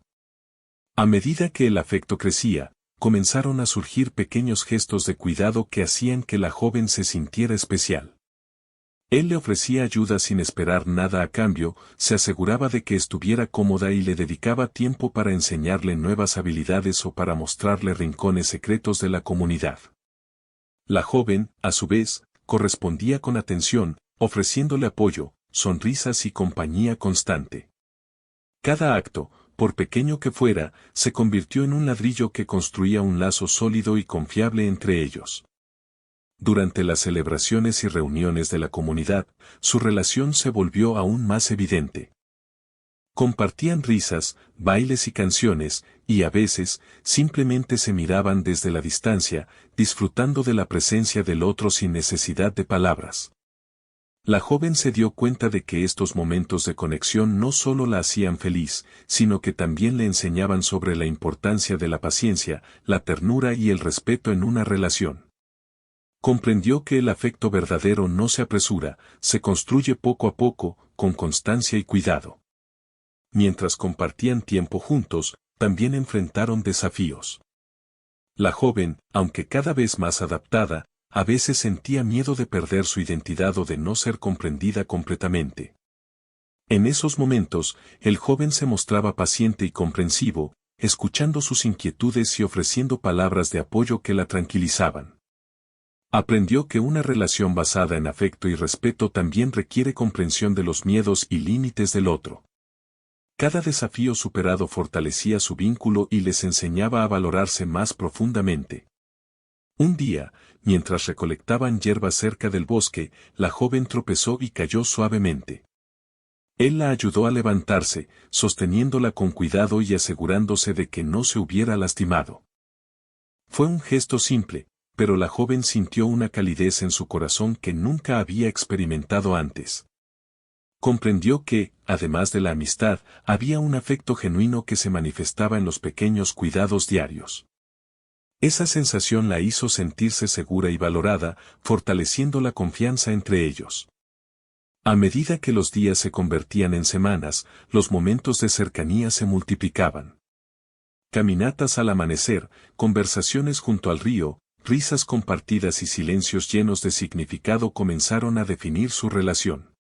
A medida que el afecto crecía, comenzaron a surgir pequeños gestos de cuidado que hacían que la joven se sintiera especial. Él le ofrecía ayuda sin esperar nada a cambio, se aseguraba de que estuviera cómoda y le dedicaba tiempo para enseñarle nuevas habilidades o para mostrarle rincones secretos de la comunidad. La joven, a su vez, correspondía con atención, ofreciéndole apoyo, sonrisas y compañía constante. Cada acto, por pequeño que fuera, se convirtió en un ladrillo que construía un lazo sólido y confiable entre ellos. Durante las celebraciones y reuniones de la comunidad, su relación se volvió aún más evidente. Compartían risas, bailes y canciones, y a veces, simplemente se miraban desde la distancia, disfrutando de la presencia del otro sin necesidad de palabras. La joven se dio cuenta de que estos momentos de conexión no solo la hacían feliz, sino que también le enseñaban sobre la importancia de la paciencia, la ternura y el respeto en una relación. Comprendió que el afecto verdadero no se apresura, se construye poco a poco, con constancia y cuidado. Mientras compartían tiempo juntos, también enfrentaron desafíos. La joven, aunque cada vez más adaptada, a veces sentía miedo de perder su identidad o de no ser comprendida completamente. En esos momentos, el joven se mostraba paciente y comprensivo, escuchando sus inquietudes y ofreciendo palabras de apoyo que la tranquilizaban. Aprendió que una relación basada en afecto y respeto también requiere comprensión de los miedos y límites del otro. Cada desafío superado fortalecía su vínculo y les enseñaba a valorarse más profundamente. Un día, mientras recolectaban hierba cerca del bosque, la joven tropezó y cayó suavemente. Él la ayudó a levantarse, sosteniéndola con cuidado y asegurándose de que no se hubiera lastimado. Fue un gesto simple, pero la joven sintió una calidez en su corazón que nunca había experimentado antes. Comprendió que, además de la amistad, había un afecto genuino que se manifestaba en los pequeños cuidados diarios. Esa sensación la hizo sentirse segura y valorada, fortaleciendo la confianza entre ellos. A medida que los días se convertían en semanas, los momentos de cercanía se multiplicaban. Caminatas al amanecer, conversaciones junto al río, risas compartidas y silencios llenos de significado comenzaron a definir su relación.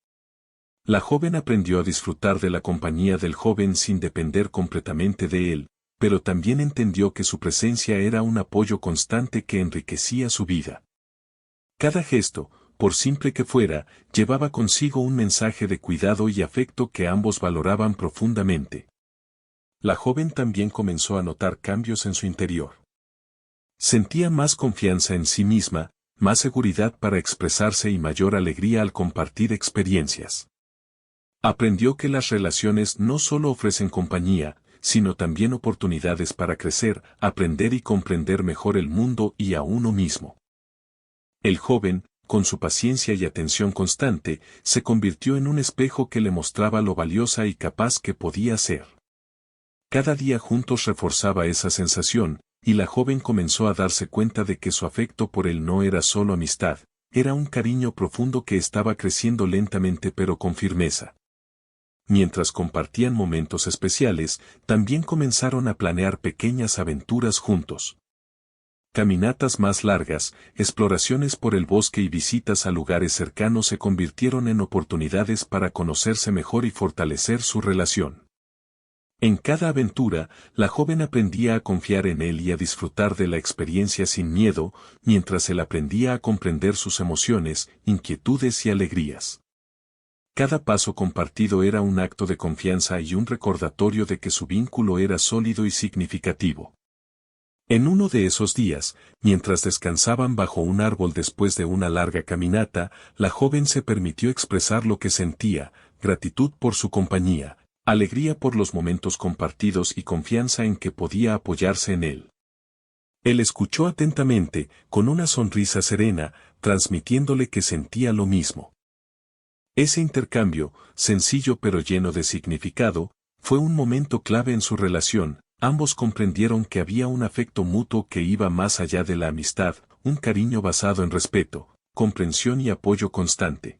La joven aprendió a disfrutar de la compañía del joven sin depender completamente de él, pero también entendió que su presencia era un apoyo constante que enriquecía su vida. Cada gesto, por simple que fuera, llevaba consigo un mensaje de cuidado y afecto que ambos valoraban profundamente. La joven también comenzó a notar cambios en su interior. Sentía más confianza en sí misma, más seguridad para expresarse y mayor alegría al compartir experiencias. Aprendió que las relaciones no solo ofrecen compañía, sino también oportunidades para crecer, aprender y comprender mejor el mundo y a uno mismo. El joven, con su paciencia y atención constante, se convirtió en un espejo que le mostraba lo valiosa y capaz que podía ser. Cada día juntos reforzaba esa sensación, y la joven comenzó a darse cuenta de que su afecto por él no era solo amistad, era un cariño profundo que estaba creciendo lentamente pero con firmeza. Mientras compartían momentos especiales, también comenzaron a planear pequeñas aventuras juntos. Caminatas más largas, exploraciones por el bosque y visitas a lugares cercanos se convirtieron en oportunidades para conocerse mejor y fortalecer su relación. En cada aventura, la joven aprendía a confiar en él y a disfrutar de la experiencia sin miedo, mientras él aprendía a comprender sus emociones, inquietudes y alegrías. Cada paso compartido era un acto de confianza y un recordatorio de que su vínculo era sólido y significativo. En uno de esos días, mientras descansaban bajo un árbol después de una larga caminata, la joven se permitió expresar lo que sentía, gratitud por su compañía, alegría por los momentos compartidos y confianza en que podía apoyarse en él. Él escuchó atentamente, con una sonrisa serena, transmitiéndole que sentía lo mismo. Ese intercambio, sencillo pero lleno de significado, fue un momento clave en su relación. Ambos comprendieron que había un afecto mutuo que iba más allá de la amistad, un cariño basado en respeto, comprensión y apoyo constante.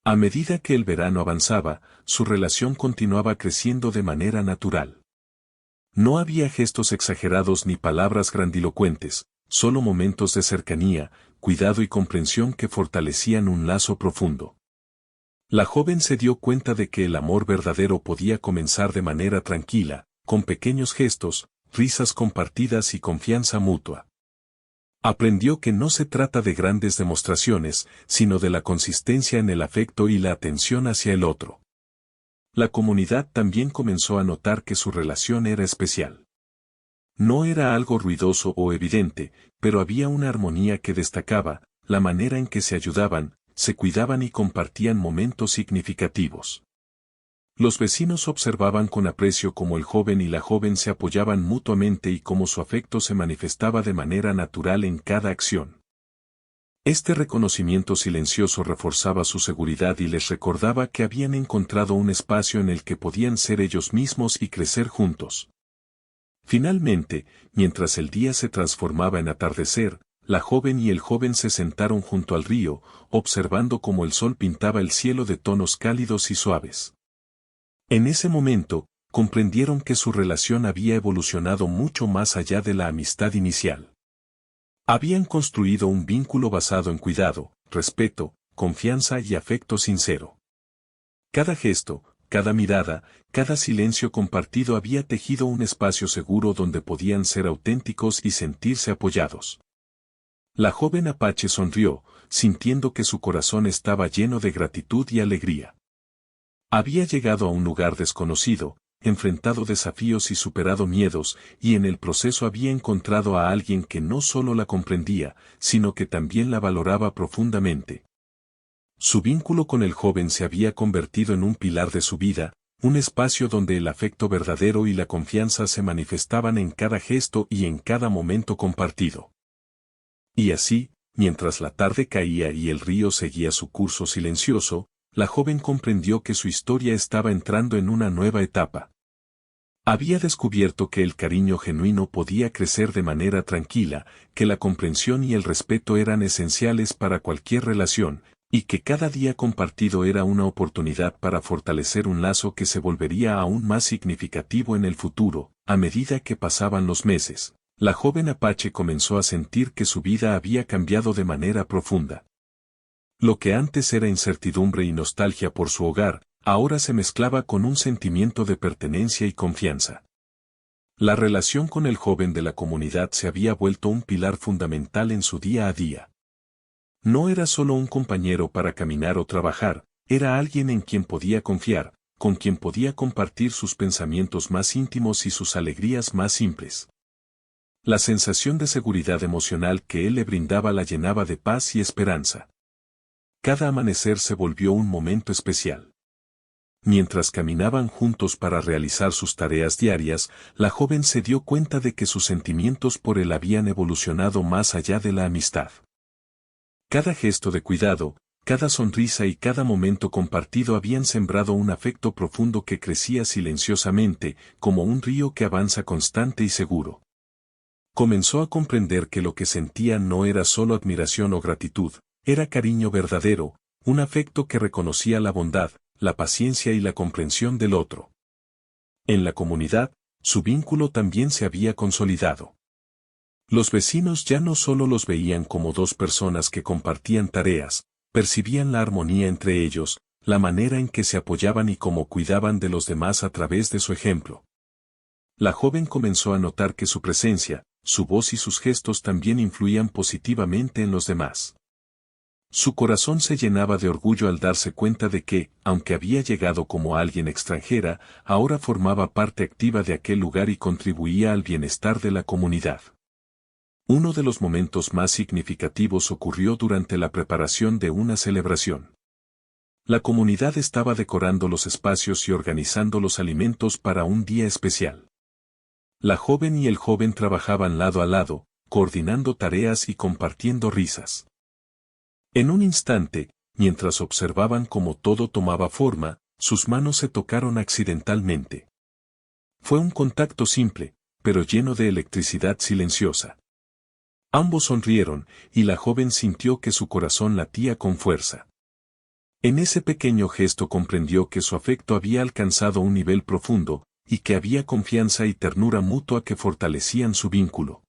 A medida que el verano avanzaba, su relación continuaba creciendo de manera natural. No había gestos exagerados ni palabras grandilocuentes, solo momentos de cercanía, cuidado y comprensión que fortalecían un lazo profundo. La joven se dio cuenta de que el amor verdadero podía comenzar de manera tranquila, con pequeños gestos, risas compartidas y confianza mutua. Aprendió que no se trata de grandes demostraciones, sino de la consistencia en el afecto y la atención hacia el otro. La comunidad también comenzó a notar que su relación era especial. No era algo ruidoso o evidente, pero había una armonía que destacaba, la manera en que se ayudaban, se cuidaban y compartían momentos significativos. Los vecinos observaban con aprecio cómo el joven y la joven se apoyaban mutuamente y cómo su afecto se manifestaba de manera natural en cada acción. Este reconocimiento silencioso reforzaba su seguridad y les recordaba que habían encontrado un espacio en el que podían ser ellos mismos y crecer juntos. Finalmente, mientras el día se transformaba en atardecer, la joven y el joven se sentaron junto al río, observando cómo el sol pintaba el cielo de tonos cálidos y suaves. En ese momento, comprendieron que su relación había evolucionado mucho más allá de la amistad inicial. Habían construido un vínculo basado en cuidado, respeto, confianza y afecto sincero. Cada gesto, cada mirada, cada silencio compartido había tejido un espacio seguro donde podían ser auténticos y sentirse apoyados. La joven apache sonrió, sintiendo que su corazón estaba lleno de gratitud y alegría. Había llegado a un lugar desconocido, enfrentado desafíos y superado miedos, y en el proceso había encontrado a alguien que no solo la comprendía, sino que también la valoraba profundamente. Su vínculo con el joven se había convertido en un pilar de su vida, un espacio donde el afecto verdadero y la confianza se manifestaban en cada gesto y en cada momento compartido. Y así, mientras la tarde caía y el río seguía su curso silencioso, la joven comprendió que su historia estaba entrando en una nueva etapa. Había descubierto que el cariño genuino podía crecer de manera tranquila, que la comprensión y el respeto eran esenciales para cualquier relación, y que cada día compartido era una oportunidad para fortalecer un lazo que se volvería aún más significativo en el futuro. A medida que pasaban los meses, la joven Apache comenzó a sentir que su vida había cambiado de manera profunda. Lo que antes era incertidumbre y nostalgia por su hogar, ahora se mezclaba con un sentimiento de pertenencia y confianza. La relación con el joven de la comunidad se había vuelto un pilar fundamental en su día a día. No era solo un compañero para caminar o trabajar, era alguien en quien podía confiar, con quien podía compartir sus pensamientos más íntimos y sus alegrías más simples. La sensación de seguridad emocional que él le brindaba la llenaba de paz y esperanza. Cada amanecer se volvió un momento especial. Mientras caminaban juntos para realizar sus tareas diarias, la joven se dio cuenta de que sus sentimientos por él habían evolucionado más allá de la amistad. Cada gesto de cuidado, cada sonrisa y cada momento compartido habían sembrado un afecto profundo que crecía silenciosamente, como un río que avanza constante y seguro. Comenzó a comprender que lo que sentía no era solo admiración o gratitud, era cariño verdadero, un afecto que reconocía la bondad, la paciencia y la comprensión del otro. En la comunidad, su vínculo también se había consolidado. Los vecinos ya no solo los veían como dos personas que compartían tareas, percibían la armonía entre ellos, la manera en que se apoyaban y cómo cuidaban de los demás a través de su ejemplo. La joven comenzó a notar que su presencia, su voz y sus gestos también influían positivamente en los demás. Su corazón se llenaba de orgullo al darse cuenta de que, aunque había llegado como alguien extranjera, ahora formaba parte activa de aquel lugar y contribuía al bienestar de la comunidad. Uno de los momentos más significativos ocurrió durante la preparación de una celebración. La comunidad estaba decorando los espacios y organizando los alimentos para un día especial. La joven y el joven trabajaban lado a lado, coordinando tareas y compartiendo risas. En un instante, mientras observaban cómo todo tomaba forma, sus manos se tocaron accidentalmente. Fue un contacto simple, pero lleno de electricidad silenciosa. Ambos sonrieron, y la joven sintió que su corazón latía con fuerza. En ese pequeño gesto comprendió que su afecto había alcanzado un nivel profundo, y que había confianza y ternura mutua que fortalecían su vínculo.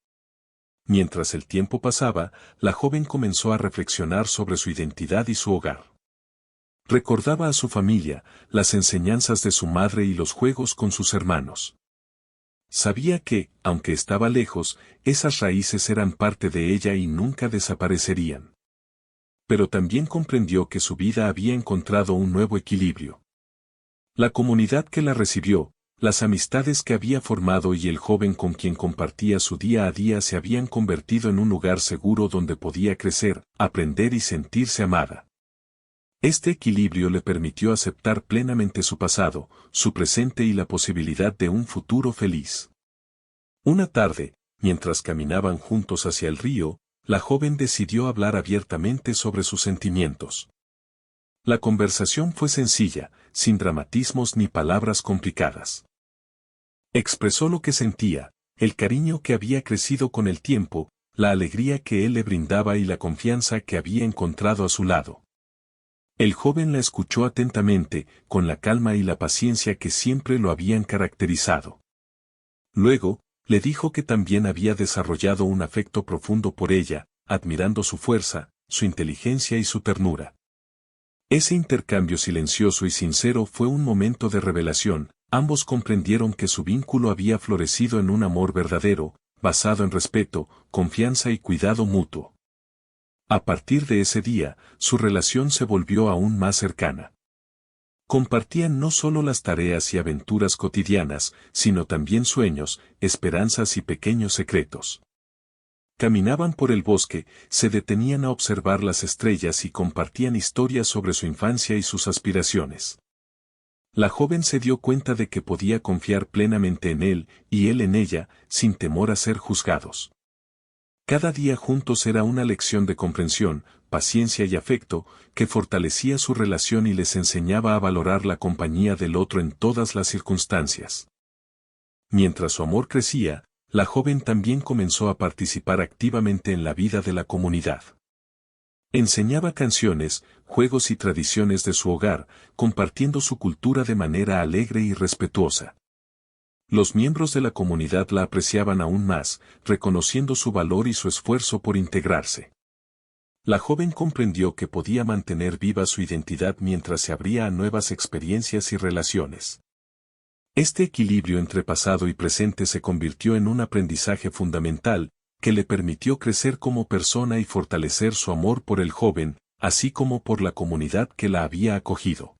Mientras el tiempo pasaba, la joven comenzó a reflexionar sobre su identidad y su hogar. Recordaba a su familia, las enseñanzas de su madre y los juegos con sus hermanos. Sabía que, aunque estaba lejos, esas raíces eran parte de ella y nunca desaparecerían. Pero también comprendió que su vida había encontrado un nuevo equilibrio. La comunidad que la recibió, las amistades que había formado y el joven con quien compartía su día a día se habían convertido en un lugar seguro donde podía crecer, aprender y sentirse amada. Este equilibrio le permitió aceptar plenamente su pasado, su presente y la posibilidad de un futuro feliz. Una tarde, mientras caminaban juntos hacia el río, la joven decidió hablar abiertamente sobre sus sentimientos. La conversación fue sencilla, sin dramatismos ni palabras complicadas. Expresó lo que sentía, el cariño que había crecido con el tiempo, la alegría que él le brindaba y la confianza que había encontrado a su lado. El joven la escuchó atentamente, con la calma y la paciencia que siempre lo habían caracterizado. Luego, le dijo que también había desarrollado un afecto profundo por ella, admirando su fuerza, su inteligencia y su ternura. Ese intercambio silencioso y sincero fue un momento de revelación, ambos comprendieron que su vínculo había florecido en un amor verdadero, basado en respeto, confianza y cuidado mutuo. A partir de ese día, su relación se volvió aún más cercana. Compartían no solo las tareas y aventuras cotidianas, sino también sueños, esperanzas y pequeños secretos. Caminaban por el bosque, se detenían a observar las estrellas y compartían historias sobre su infancia y sus aspiraciones. La joven se dio cuenta de que podía confiar plenamente en él, y él en ella, sin temor a ser juzgados. Cada día juntos era una lección de comprensión, paciencia y afecto, que fortalecía su relación y les enseñaba a valorar la compañía del otro en todas las circunstancias. Mientras su amor crecía, la joven también comenzó a participar activamente en la vida de la comunidad. Enseñaba canciones, juegos y tradiciones de su hogar, compartiendo su cultura de manera alegre y respetuosa. Los miembros de la comunidad la apreciaban aún más, reconociendo su valor y su esfuerzo por integrarse. La joven comprendió que podía mantener viva su identidad mientras se abría a nuevas experiencias y relaciones. Este equilibrio entre pasado y presente se convirtió en un aprendizaje fundamental, que le permitió crecer como persona y fortalecer su amor por el joven, así como por la comunidad que la había acogido.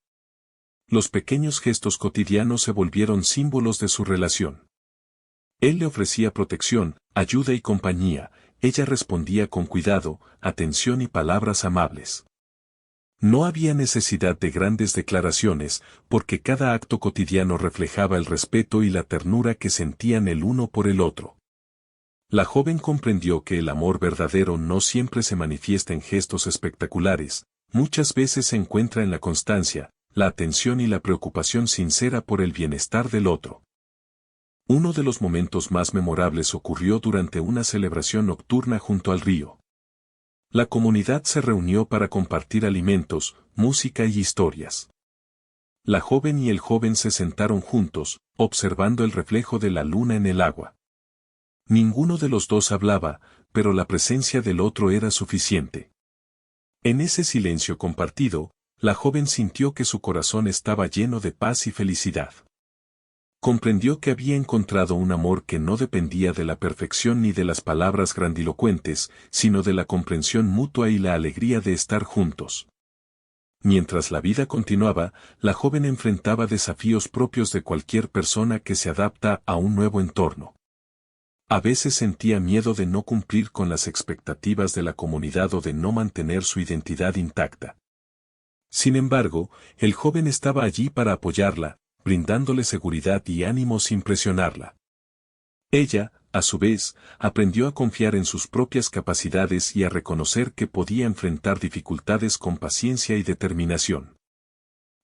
Los pequeños gestos cotidianos se volvieron símbolos de su relación. Él le ofrecía protección, ayuda y compañía, ella respondía con cuidado, atención y palabras amables. No había necesidad de grandes declaraciones, porque cada acto cotidiano reflejaba el respeto y la ternura que sentían el uno por el otro. La joven comprendió que el amor verdadero no siempre se manifiesta en gestos espectaculares, muchas veces se encuentra en la constancia, la atención y la preocupación sincera por el bienestar del otro. Uno de los momentos más memorables ocurrió durante una celebración nocturna junto al río. La comunidad se reunió para compartir alimentos, música y historias. La joven y el joven se sentaron juntos, observando el reflejo de la luna en el agua. Ninguno de los dos hablaba, pero la presencia del otro era suficiente. En ese silencio compartido, la joven sintió que su corazón estaba lleno de paz y felicidad. Comprendió que había encontrado un amor que no dependía de la perfección ni de las palabras grandilocuentes, sino de la comprensión mutua y la alegría de estar juntos. Mientras la vida continuaba, la joven enfrentaba desafíos propios de cualquier persona que se adapta a un nuevo entorno. A veces sentía miedo de no cumplir con las expectativas de la comunidad o de no mantener su identidad intacta. Sin embargo, el joven estaba allí para apoyarla, brindándole seguridad y ánimo sin presionarla. Ella, a su vez, aprendió a confiar en sus propias capacidades y a reconocer que podía enfrentar dificultades con paciencia y determinación.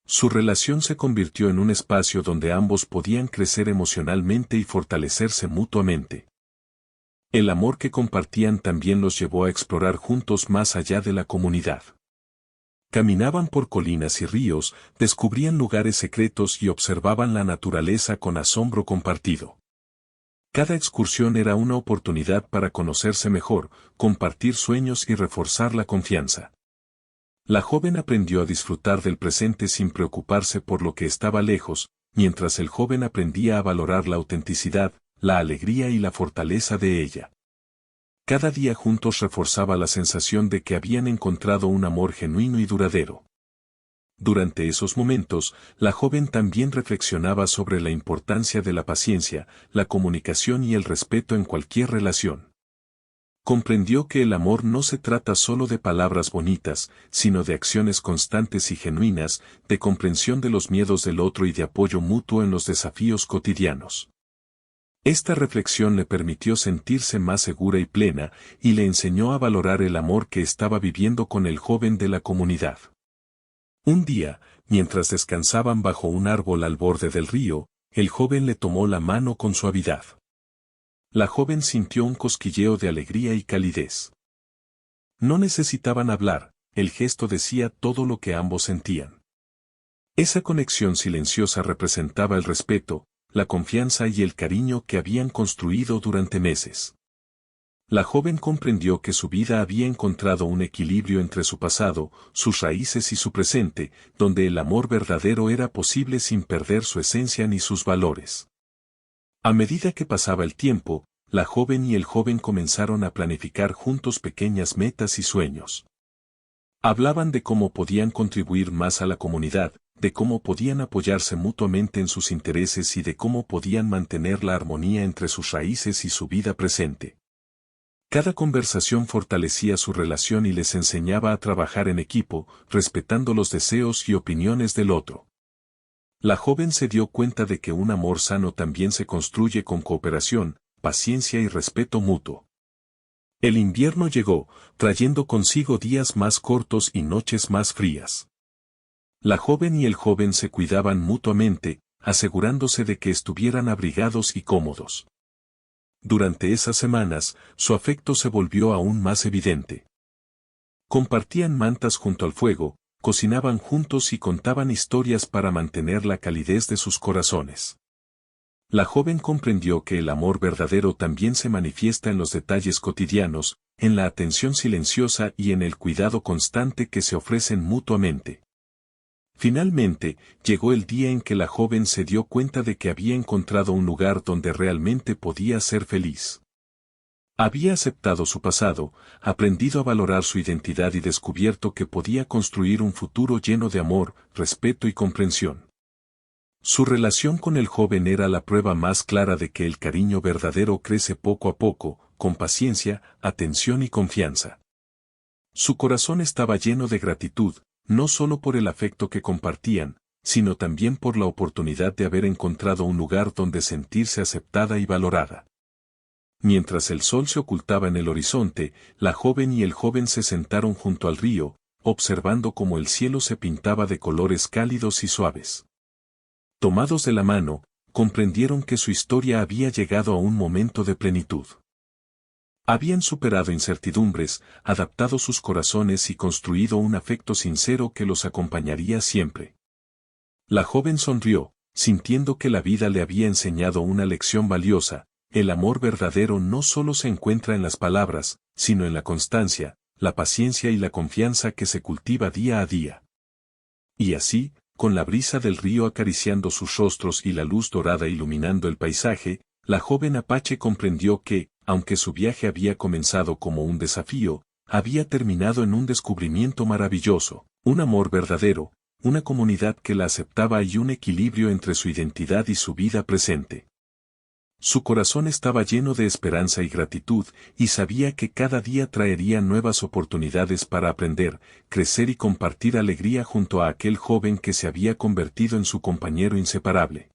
Su relación se convirtió en un espacio donde ambos podían crecer emocionalmente y fortalecerse mutuamente. El amor que compartían también los llevó a explorar juntos más allá de la comunidad. Caminaban por colinas y ríos, descubrían lugares secretos y observaban la naturaleza con asombro compartido. Cada excursión era una oportunidad para conocerse mejor, compartir sueños y reforzar la confianza. La joven aprendió a disfrutar del presente sin preocuparse por lo que estaba lejos, mientras el joven aprendía a valorar la autenticidad, la alegría y la fortaleza de ella. Cada día juntos reforzaba la sensación de que habían encontrado un amor genuino y duradero. Durante esos momentos, la joven también reflexionaba sobre la importancia de la paciencia, la comunicación y el respeto en cualquier relación. Comprendió que el amor no se trata solo de palabras bonitas, sino de acciones constantes y genuinas, de comprensión de los miedos del otro y de apoyo mutuo en los desafíos cotidianos. Esta reflexión le permitió sentirse más segura y plena, y le enseñó a valorar el amor que estaba viviendo con el joven de la comunidad. Un día, mientras descansaban bajo un árbol al borde del río, el joven le tomó la mano con suavidad. La joven sintió un cosquilleo de alegría y calidez. No necesitaban hablar, el gesto decía todo lo que ambos sentían. Esa conexión silenciosa representaba el respeto, la confianza y el cariño que habían construido durante meses. La joven comprendió que su vida había encontrado un equilibrio entre su pasado, sus raíces y su presente, donde el amor verdadero era posible sin perder su esencia ni sus valores. A medida que pasaba el tiempo, la joven y el joven comenzaron a planificar juntos pequeñas metas y sueños. Hablaban de cómo podían contribuir más a la comunidad, de cómo podían apoyarse mutuamente en sus intereses y de cómo podían mantener la armonía entre sus raíces y su vida presente. Cada conversación fortalecía su relación y les enseñaba a trabajar en equipo, respetando los deseos y opiniones del otro. La joven se dio cuenta de que un amor sano también se construye con cooperación, paciencia y respeto mutuo. El invierno llegó, trayendo consigo días más cortos y noches más frías. La joven y el joven se cuidaban mutuamente, asegurándose de que estuvieran abrigados y cómodos. Durante esas semanas, su afecto se volvió aún más evidente. Compartían mantas junto al fuego, cocinaban juntos y contaban historias para mantener la calidez de sus corazones. La joven comprendió que el amor verdadero también se manifiesta en los detalles cotidianos, en la atención silenciosa y en el cuidado constante que se ofrecen mutuamente. Finalmente, llegó el día en que la joven se dio cuenta de que había encontrado un lugar donde realmente podía ser feliz. Había aceptado su pasado, aprendido a valorar su identidad y descubierto que podía construir un futuro lleno de amor, respeto y comprensión. Su relación con el joven era la prueba más clara de que el cariño verdadero crece poco a poco, con paciencia, atención y confianza. Su corazón estaba lleno de gratitud, no solo por el afecto que compartían, sino también por la oportunidad de haber encontrado un lugar donde sentirse aceptada y valorada. Mientras el sol se ocultaba en el horizonte, la joven y el joven se sentaron junto al río, observando cómo el cielo se pintaba de colores cálidos y suaves. Tomados de la mano, comprendieron que su historia había llegado a un momento de plenitud. Habían superado incertidumbres, adaptado sus corazones y construido un afecto sincero que los acompañaría siempre. La joven sonrió, sintiendo que la vida le había enseñado una lección valiosa: el amor verdadero no solo se encuentra en las palabras, sino en la constancia, la paciencia y la confianza que se cultiva día a día. Y así, con la brisa del río acariciando sus rostros y la luz dorada iluminando el paisaje, la joven apache comprendió que, aunque su viaje había comenzado como un desafío, había terminado en un descubrimiento maravilloso: un amor verdadero, una comunidad que la aceptaba y un equilibrio entre su identidad y su vida presente. Su corazón estaba lleno de esperanza y gratitud, y sabía que cada día traería nuevas oportunidades para aprender, crecer y compartir alegría junto a aquel joven que se había convertido en su compañero inseparable.